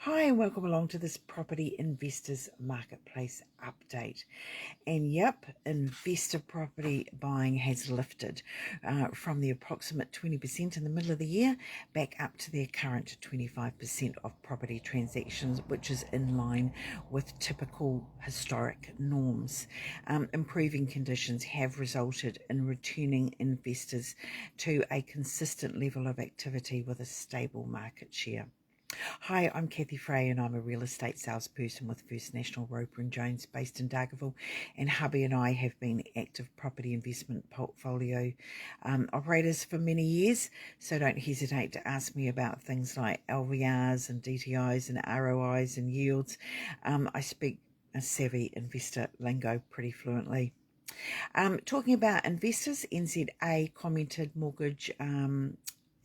Hi and welcome along to this Property Investors Marketplace update. And yep, investor property buying has lifted from the approximate 20% in the middle of the year back up to their current 25% of property transactions, which is in line with typical historic norms. Improving conditions have resulted in returning investors to a consistent level of activity with a stable market share. Hi, I'm Kathy Frey and I'm a real estate salesperson with First National Roper & Jones based in Dargaville, and hubby and I have been active property investment portfolio operators for many years, so don't hesitate to ask me about things like LVRs and DTIs and ROIs and yields. I speak a savvy investor lingo pretty fluently. Talking about investors, NZA commented mortgage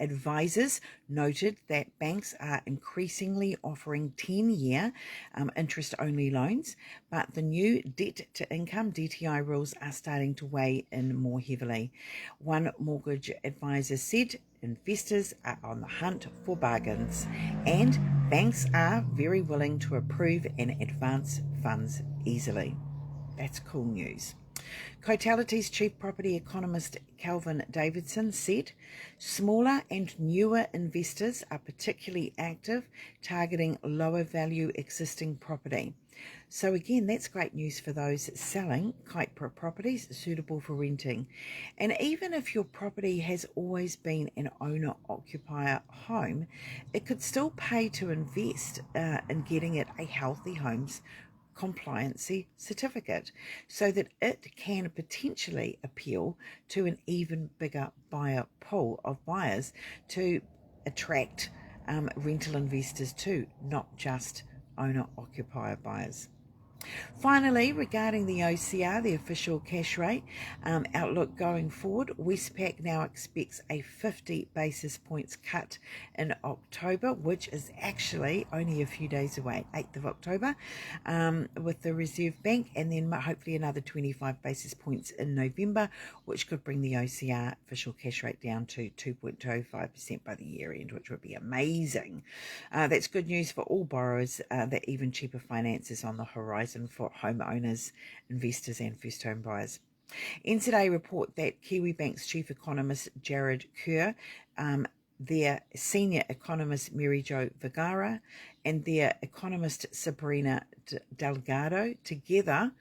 advisors noted that banks are increasingly offering 10-year interest-only loans, but the new debt-to-income DTI rules are starting to weigh in more heavily. One mortgage advisor said investors are on the hunt for bargains, and banks are very willing to approve and advance funds easily. That's cool news. Cotality's chief property economist Calvin Davidson said, smaller and newer investors are particularly active, targeting lower value existing property. So again, that's great news for those selling kite properties suitable for renting. And even if your property has always been an owner-occupier home, it could still pay to invest in getting it a Healthy Homes compliancy certificate so that it can potentially appeal to an even bigger buyer pool of buyers to attract rental investors too, not just owner-occupier buyers. Finally, regarding the OCR, the official cash rate outlook going forward, Westpac now expects a 50 basis points cut in October, which is actually only a few days away, 8th of October, with the Reserve Bank, and then hopefully another 25 basis points in November, which could bring the OCR official cash rate down to 2.25% by the year end, which would be amazing. That's good news for all borrowers, that even cheaper finance is on the horizon for homeowners, investors and first home buyers. NZA report that Kiwi Bank's chief economist Jared Kerr, their senior economist Mary Jo Vergara and their economist Sabrina Delgado together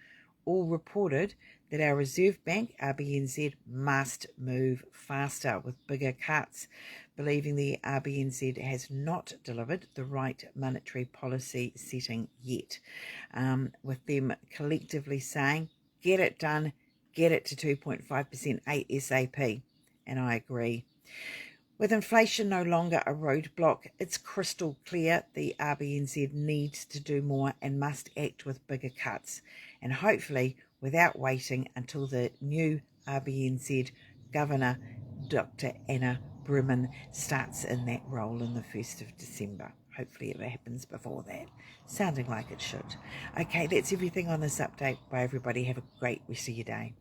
all reported that our Reserve Bank, RBNZ, must move faster with bigger cuts, believing the RBNZ has not delivered the right monetary policy setting yet, with them collectively saying, get it done, get it to 2.5% ASAP, and I agree. With inflation no longer a roadblock, it's crystal clear the RBNZ needs to do more and must act with bigger cuts, and hopefully without waiting until the new RBNZ Governor, Dr. Anna Brimman, starts in that role in the 1st of December. Hopefully it happens before that. Sounding like it should. Okay, that's everything on this update. Bye everybody. Have a great rest of your day.